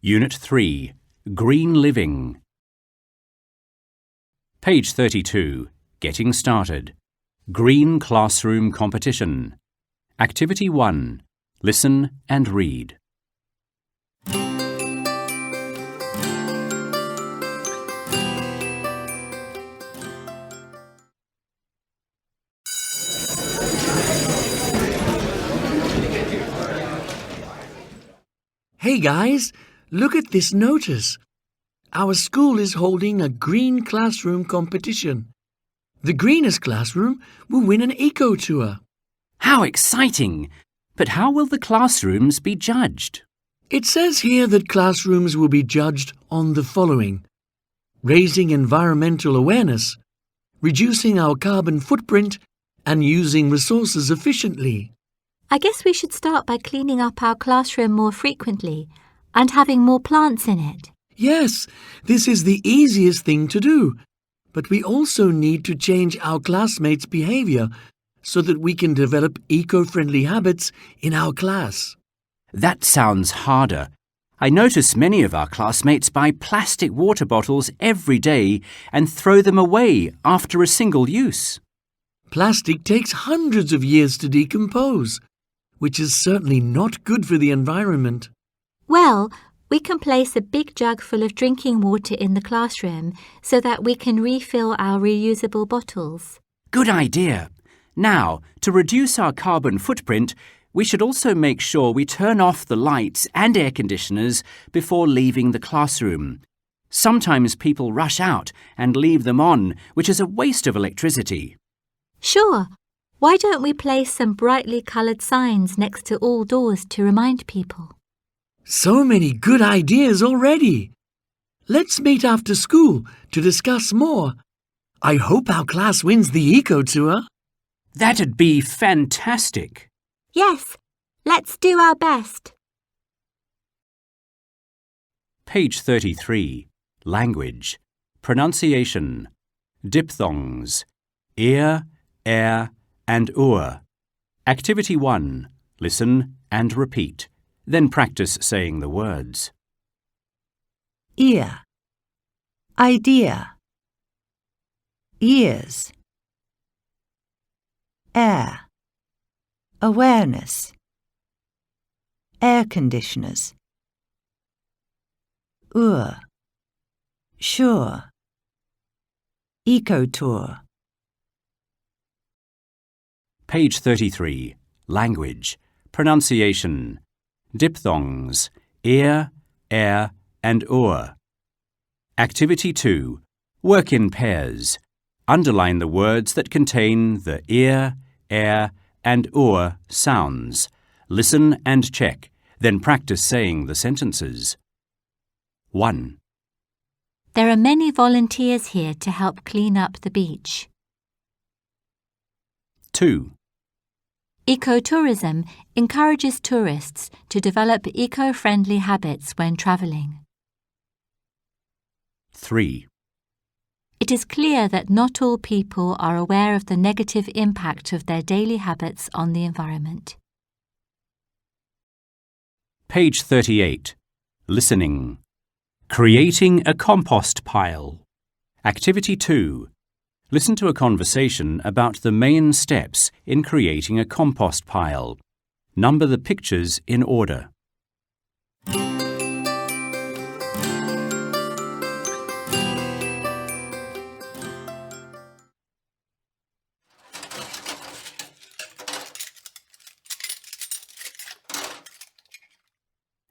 Unit 3, Green Living. Page 32, Getting Started. Green Classroom Competition. Activity 1, Listen and read. Hey guys, look at this notice. Our school is holding a green classroom competition. The greenest classroom will win an eco tour. How exciting! But how will the classrooms be judged? It says here that classrooms will be judged on the following: raising environmental awareness, reducing our carbon footprint, and using resources efficiently. I guess we should start by cleaning up our classroom more frequently and having more plants in it. Yes, this is the easiest thing to do, but we also need to change our classmates' behavior so that we can develop eco-friendly habits in our class. That sounds harder. I notice many of our classmates buy plastic water bottles every day and throw them away after a single use. Plastic takes hundreds of years to decompose, which is certainly not good for the environment. Well, we can place a big jug full of drinking water in the classroom so that we can refill our reusable bottles. Good idea. Now, to reduce our carbon footprint, we should also make sure we turn off the lights and air conditioners before leaving the classroom. Sometimes people rush out and leave them on, which is a waste of electricity. Sure. Why don't we place some brightly coloured signs next to all doors to remind people? So many good ideas already. Let's meet after school to discuss more. I hope our class wins the eco tour. That'd be fantastic. Yes, let's do our best. Page 33, Language. Pronunciation. Diphthongs. Ear, air, and ur. Activity 1. Listen and repeat. Then practice saying the words. Ear, idea, ears, air, awareness, air conditioners, sure, eco tour. Page 33. Language. Pronunciation. Diphthongs. Ear, air, and ur. Activity 2. Work in pairs. Underline the words that contain the ear, air, and ur sounds. Listen and check. Then practice saying the sentences. 1. There are many volunteers here to help clean up the beach. 2. Ecotourism encourages tourists to develop eco-friendly habits when travelling. 3. It is clear that not all people are aware of the negative impact of their daily habits on the environment. Page 38. Listening. Creating a compost pile. Activity 2. Listen to a conversation about the main steps in creating a compost pile. Number the pictures in order.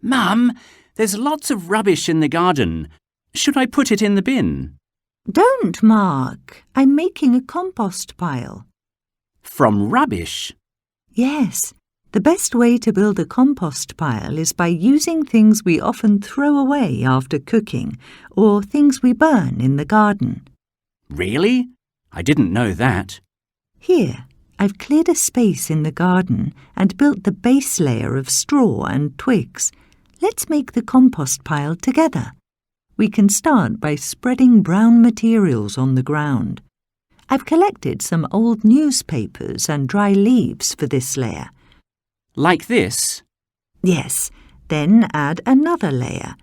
Mum, there's lots of rubbish in the garden. Should I put it in the bin? Don't, Mark. I'm making a compost pile. From rubbish? Yes. The best way to build a compost pile is by using things we often throw away after cooking or things we burn in the garden. Really? I didn't know that. Here, I've cleared a space in the garden and built the base layer of straw and twigs. Let's make the compost pile together. We can start by spreading brown materials on the ground. I've collected some old newspapers and dry leaves for this layer. Like this? Yes, then add another layer.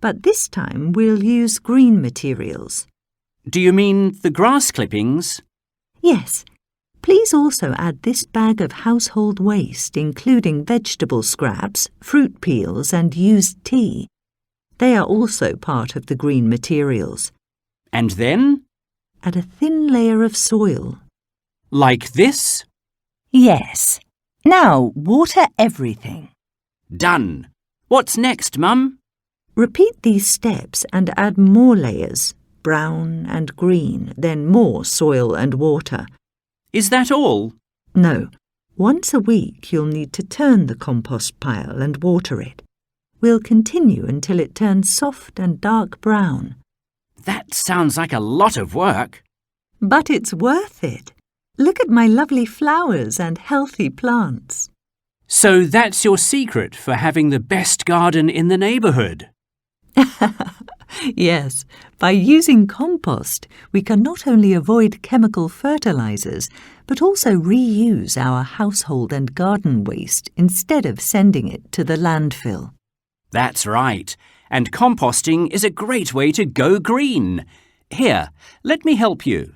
but this time we'll use green materials. Do you mean the grass clippings? Yes. Please also add this bag of household waste, including vegetable scraps, fruit peels and used tea. They are also part of the green materials. And then? Add a thin layer of soil. Like this? Yes. Now water everything. Done. What's next, Mum? Repeat these steps and add more layers, brown and green, then more soil and water. Is that all? No. Once a week you'll need to turn the compost pile and water it. We'll continue until it turns soft and dark brown. That sounds like a lot of work. But it's worth it. Look at my lovely flowers and healthy plants. So that's your secret for having the best garden in the neighbourhood? Yes, by using compost, we can not only avoid chemical fertilizers, but also reuse our household and garden waste instead of sending it to the landfill. That's right. And composting is a great way to go green. Here, let me help you.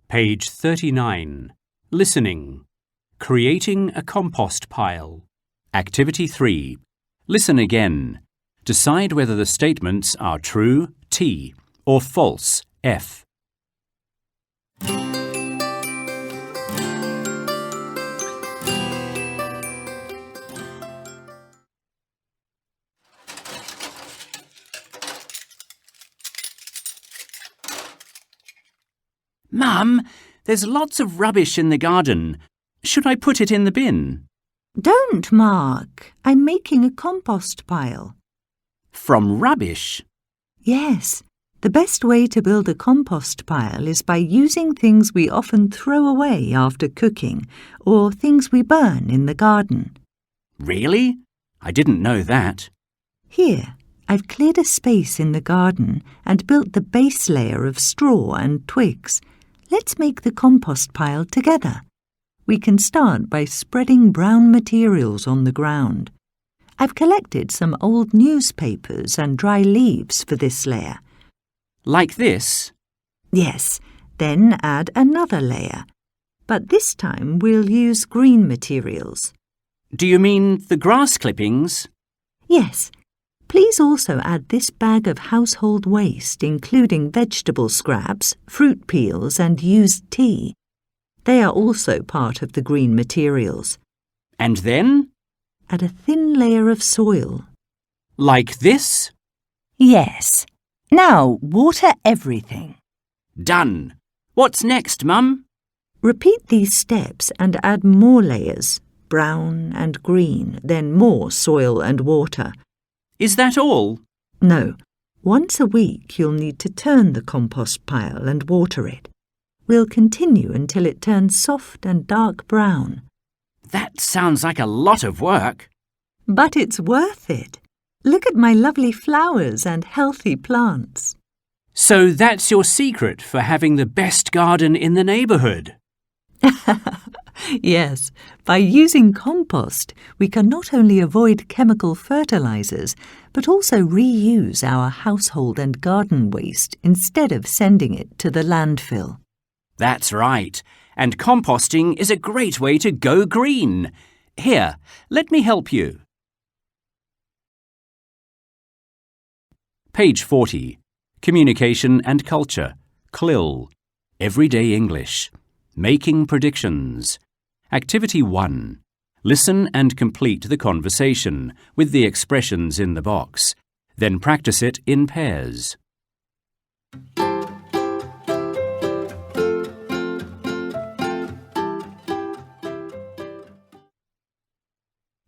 Page 39. Listening. Creating a compost pile. Activity 3. Listen again. Decide whether the statements are true, T, or false, F. Mum, there's lots of rubbish in the garden. Should I put it in the bin? Don't, Mark. I'm making a compost pile. From rubbish? Yes. The best way to build a compost pile is by using things we often throw away after cooking or things we burn in the garden. Really? I didn't know that. Here, I've cleared a space in the garden and built the base layer of straw and twigs. Let's make the compost pile together. We can start by spreading brown materials on the ground. I've collected some old newspapers and dry leaves for this layer. Like this? Yes, then add another layer. But this time we'll use green materials. Do you mean the grass clippings? Yes. Please also add this bag of household waste, including vegetable scraps, fruit peels and used tea. They are also part of the green materials. And then? Add a thin layer of soil. Like this? Yes. Now water everything. Done. What's next, Mum? Repeat these steps and add more layers, brown and green, then more soil and water. Is that all? No. Once a week you'll need to turn the compost pile and water it. We'll continue until it turns soft and dark brown. That sounds like a lot of work. But it's worth it. Look at my lovely flowers and healthy plants. So that's your secret for having the best garden in the neighbourhood? Yes, by using compost, we can not only avoid chemical fertilizers, but also reuse our household and garden waste instead of sending it to the landfill. That's right. And composting is a great way to go green. Here, let me help you. Page 40. Communication and Culture. CLIL. Everyday English. Making predictions. Activity 1. Listen and complete the conversation with the expressions in the box. Then practice it in pairs.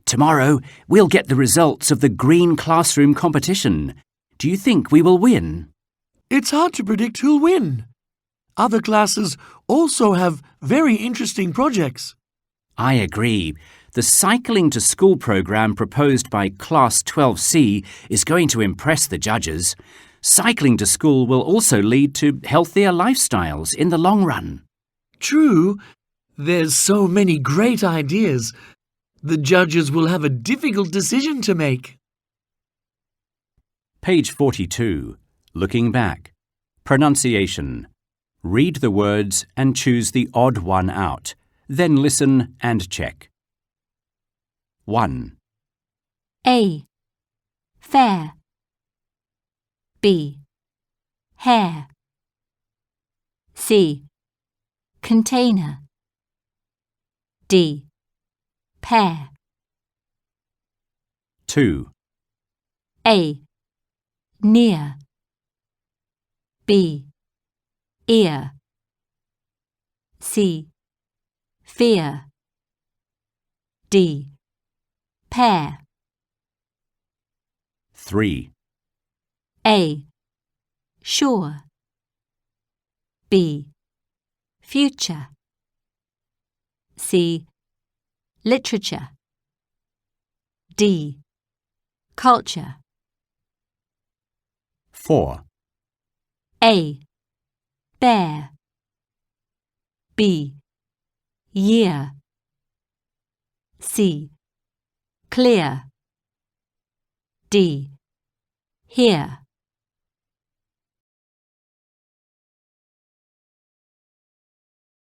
Tomorrow, we'll get the results of the green classroom competition. Do you think we will win? It's hard to predict who'll win. Other classes also have very interesting projects. I agree. The cycling to school program proposed by Class 12C is going to impress the judges. Cycling to school will also lead to healthier lifestyles in the long run. True, there's so many great ideas. The judges will have a difficult decision to make. Page 42. Looking back. Pronunciation. Read the words and choose the odd one out. Then listen and check. 1, A. Fair. B. Hair. C. Container. D. Pear. 2, A. Near. B. Ear. C. Fear. D. Pear. 3, A. Sure. B. Future. C. Literature. D. Culture. 4, A. Bear. B. Year. C. Clear. D. Here.